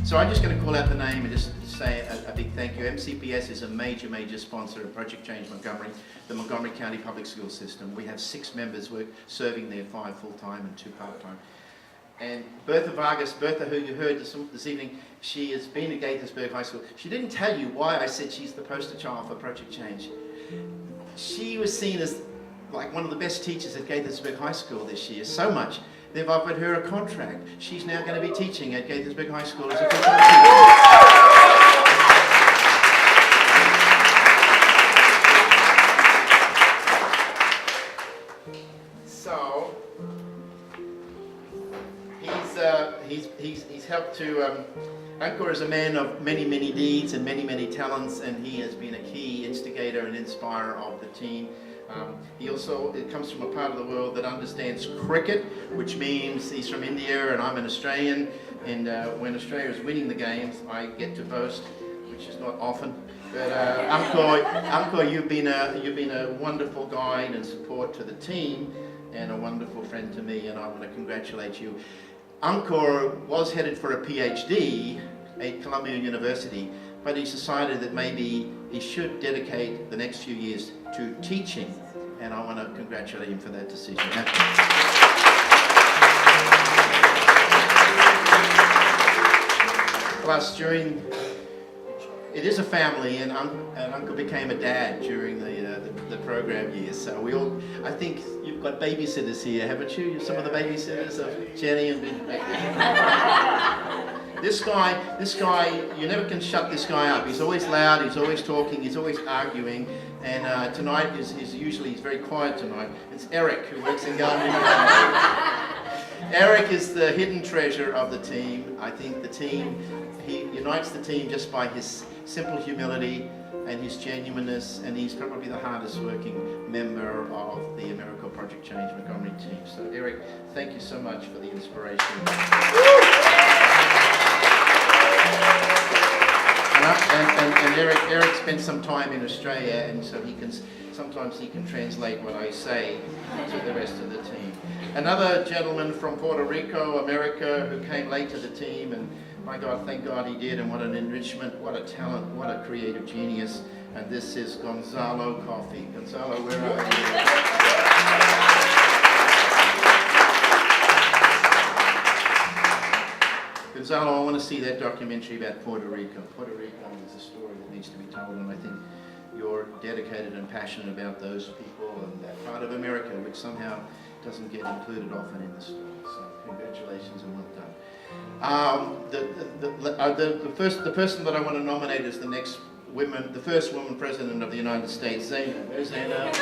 So I'm just going to call out the name and just say a big thank you. MCPS is a major sponsor of Project Change Montgomery, the Montgomery County Public School System. We have 6 members serving there, 5 full-time and 2 part-time. And Bertha Vargas, who you heard this evening, she has been at Gaithersburg High School. She didn't tell you why I said she's the poster child for Project Change. She was seen as like one of the best teachers at Gaithersburg High School this year, so much they've offered her a contract. She's now going to be teaching at Gaithersburg High School as a full-time teacher. So he's helped to. Ankur is a man of many deeds and many talents, and he has been a key instigator and inspirer of the team. He also comes from a part of the world that understands cricket, which means he's from India and I'm an Australian, and when Australia is winning the games, I get to boast, which is not often. But Ankur, you've been a wonderful guide and support to the team, and a wonderful friend to me, and I want to congratulate you. Ankur was headed for a PhD at Columbia University, but he's decided that maybe he should dedicate the next few years to teaching, and I want to congratulate him for that decision. Plus, it is a family, and Uncle became a dad during the program years. So I think you've got babysitters here, haven't you? Some of the babysitters of Jenny and This guy, you never can shut this guy up. He's always loud, he's always talking, he's always arguing, and tonight he's very quiet tonight. It's Eric, who works in Garden. Eric is the hidden treasure of the team. I think he unites the team just by his simple humility and his genuineness, and he's probably the hardest working member of the AmeriCorps Project Change Montgomery team. So Eric, thank you so much for the inspiration. And Eric spent some time in Australia, and so sometimes he can translate what I say to the rest of the team. Another gentleman from Puerto Rico, America, who came late to the team, and my God, thank God he did, and what an enrichment, what a talent, what a creative genius. And this is Gonzalo Coffey. Gonzalo, where are you? Gonzalo, I want to see that documentary about Puerto Rico. Puerto Rico is a story that needs to be told, and I think you're dedicated and passionate about those people and that part of America which somehow doesn't get included often in the story. So congratulations and well done. The person that I want to nominate as the first woman president of the United States, Zainab. Where's Zainab?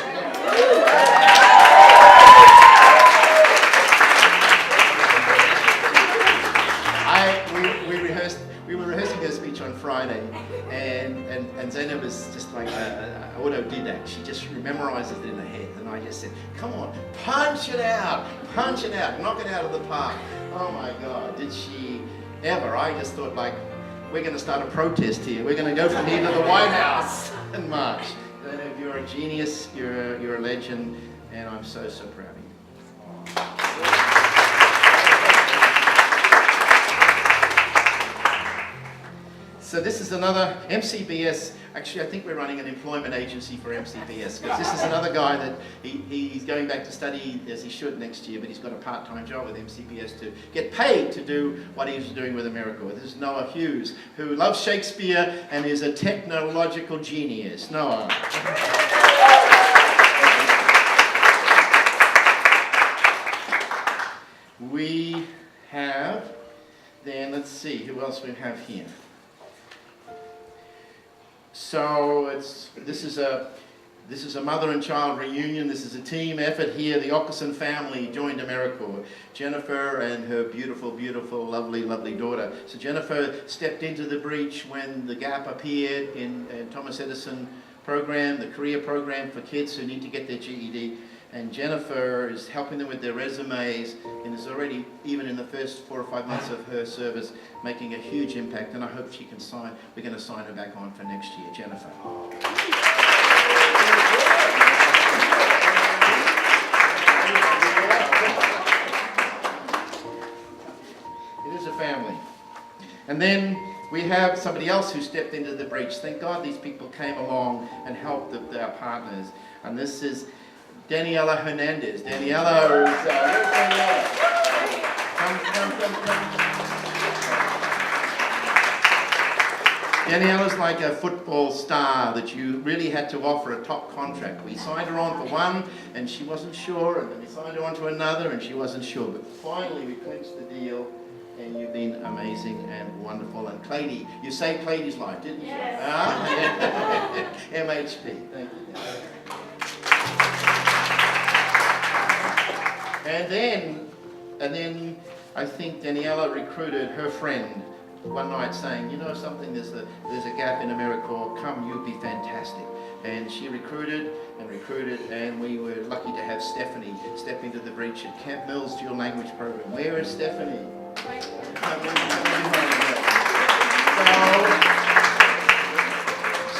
We were rehearsing her speech on Friday, and Zainab is just like an autodidact. She just memorizes it in her head, and I just said, come on, punch it out, knock it out of the park. Oh my God, did she ever. I just thought, like, we're going to start a protest here. We're going to go from here to the White House and march. Zainab, you're a genius, you're a legend, and I'm so proud of you. So this is another MCPS. Actually, I think we're running an employment agency for MCPS, because this is another guy that he's going back to study as he should next year, but he's got a part-time job with MCPS to get paid to do what he's doing with AmeriCorps. This is Noah Hughes, who loves Shakespeare and is a technological genius. Noah. We have, then let's see, who else we have here. So this is a mother and child reunion. This is a team effort here. The Ockerson family joined AmeriCorps. Jennifer and her beautiful, lovely daughter. So Jennifer stepped into the breach when the gap appeared in Thomas Edison program, the career program for kids who need to get their GED. And Jennifer is helping them with their resumes, and is already, even in the first 4 or 5 months of her service, making a huge impact. And I hope she can we're going to sign her back on for next year. Jennifer. It is a family. And then we have somebody else who stepped into the breach. Thank God these people came along and helped our partners. And this is Daniela Hernandez. Daniela is... where's Daniela? Come. Daniela's like a football star that you really had to offer a top contract. We signed her on for one and she wasn't sure, and then we signed her on to another and she wasn't sure. But finally we clinched the deal, and you've been amazing and wonderful. And Clady, you saved Clady's life, didn't you? Yes. MHP, thank you. And then I think Daniela recruited her friend one night saying, you know something, there's a gap in AmeriCorps, come, you'll be fantastic. And she recruited, and we were lucky to have Stephanie step into the breach at Camp Mills Dual Language Program. Where is Stephanie?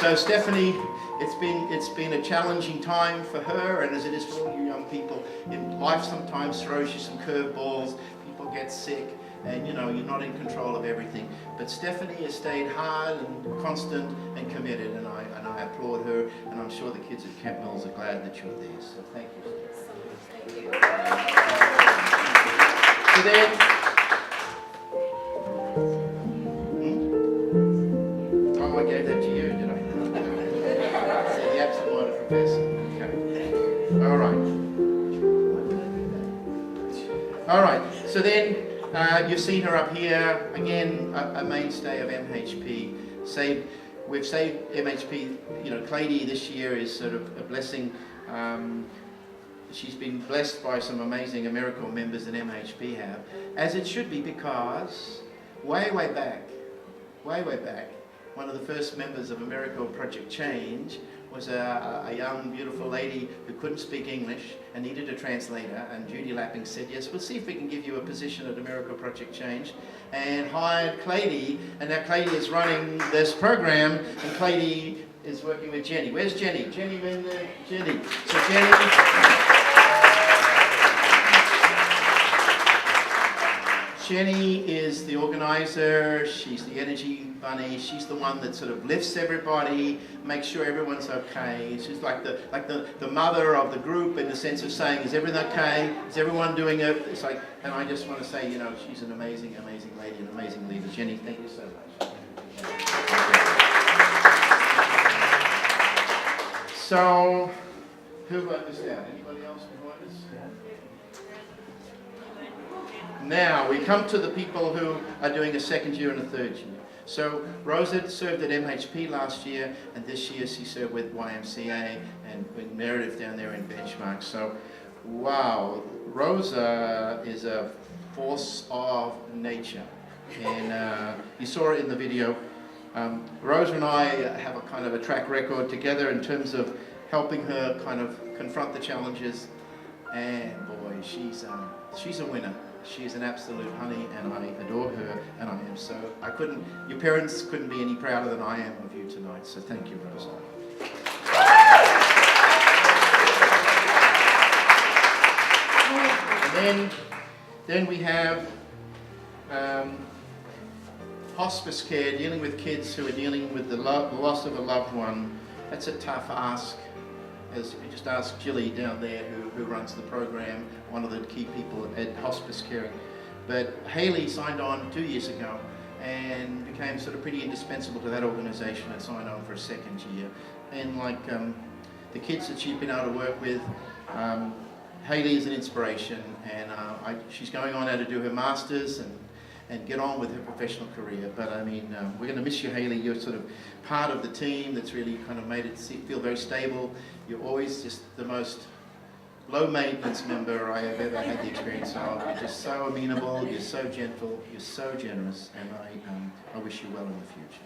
So Stephanie, it's been a challenging time for her, and as it is for all you young people. Life sometimes throws you some curveballs, people get sick, and you know, you're not in control of everything. But Stephanie has stayed hard and constant and committed, and I applaud her, and I'm sure the kids at Camp Mills are glad that you're there. So thank you. Thank you. So then, I gave that to you, did I? The absent-minded professor. Okay. All right. So then, you've seen her up here again, a mainstay of MHP. We've saved MHP. You know, Clady this year is sort of a blessing. She's been blessed by some amazing AmeriCorps members that MHP have, as it should be, because way back, one of the first members of AmeriCorps Project Change was a young, beautiful lady who couldn't speak English and needed a translator, and Judy Lapping said, yes, we'll see if we can give you a position at AmeriCorps Project Change, and hired Clady, and now Clady is running this program, and Clady is working with Jenny. Where's Jenny? Jenny, Jenny. So Jenny is the organizer, she's the energy bunny, she's the one that sort of lifts everybody, makes sure everyone's okay. She's like the mother of the group, in the sense of saying, is everything okay? Is everyone doing it? It's like, and I just want to say, you know, she's an amazing, amazing lady, an amazing leader. Jenny, thank you so much. So, who wrote this down? Anybody else behind us? Now, we come to the people who are doing a second year and a third year. So, Rosa served at MHP last year, and this year she served with YMCA and with Meredith down there in Benchmark. So, wow, Rosa is a force of nature. And you saw it in the video. Rosa and I have a kind of a track record together in terms of helping her kind of confront the challenges. And boy, she's a winner. She's an absolute honey, and I adore her, and I am so, your parents couldn't be any prouder than I am of you tonight, so thank you, Rosa. And then we have hospice care, dealing with kids who are dealing with the loss of a loved one. That's a tough ask. As you just ask Jilly down there, who runs the program, one of the key people at hospice caring. But Haley signed on 2 years ago and became sort of pretty indispensable to that organisation, and signed on for a second year. And like the kids that she's been able to work with, Haley is an inspiration, and she's going on now to do her masters and get on with her professional career. But I mean, we're going to miss you, Haley. You're sort of part of the team that's really kind of made it feel very stable. You're always just the most low maintenance member I have ever had the experience of. You're just so amenable, you're so gentle, you're so generous, and I wish you well in the future.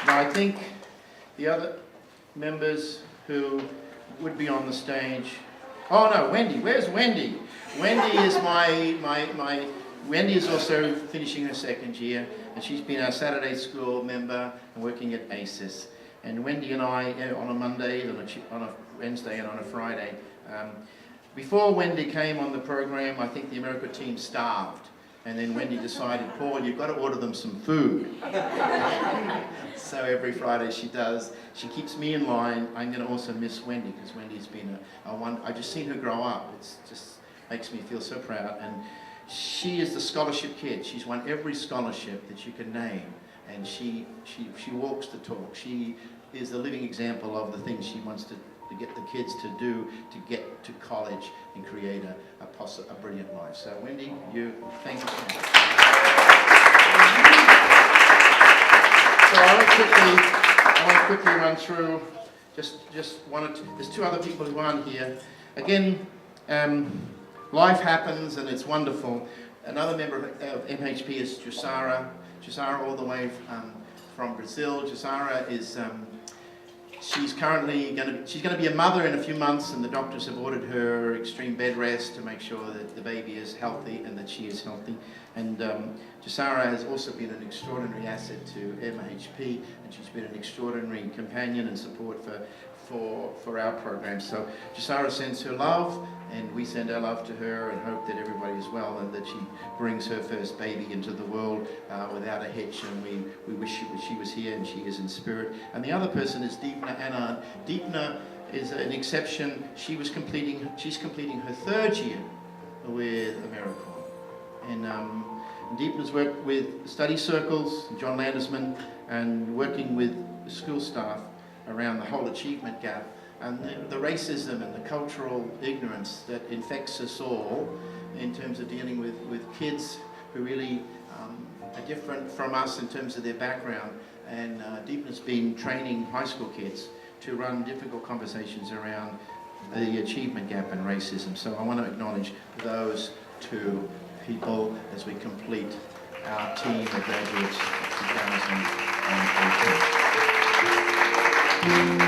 Now I think the other members who would be on the stage. Oh no, Wendy. Where's Wendy? Wendy is Wendy is also finishing her second year, and she's been our Saturday school member and working at ACES. And Wendy and I, on a Monday, on a Wednesday, and on a Friday, Before Wendy came on the program, I think the America team starved. And then Wendy decided, Paul, you've got to order them some food. So every Friday she does. She keeps me in line. I'm going to also miss Wendy, because Wendy's been I've just seen her grow up. It just makes me feel so proud. And she is the scholarship kid. She's won every scholarship that you can name. And she walks the talk. She is the living example of the things she wants to get the kids to do to get to college and create a brilliant life. So Wendy, thank you so much. So I want to quickly run through just one or two. There's two other people who aren't here. Again, life happens and it's wonderful. Another member of MHP is Jusara. Jusara, all the way from Brazil. Jusara is she's currently going to be a mother in a few months, and the doctors have ordered her extreme bed rest to make sure that the baby is healthy and that she is healthy. And Jusara has also been an extraordinary asset to MHP, and she's been an extraordinary companion and support for our program. So Jusara sends her love, and we send our love to her and hope that everybody is well and that she brings her first baby into the world without a hitch, and we wish she was here, and she is in spirit. And the other person is Deepna Anand. Deepna is an exception. She's completing her third year with AmeriCorps. And Deepna's worked with study circles, John Landesman, and working with school staff around the whole achievement gap and the racism and the cultural ignorance that infects us all in terms of dealing with kids who really are different from us in terms of their background. And Deepna's been training high school kids to run difficult conversations around the achievement gap and racism. So I want to acknowledge those two people as we complete our team of graduates of 2018.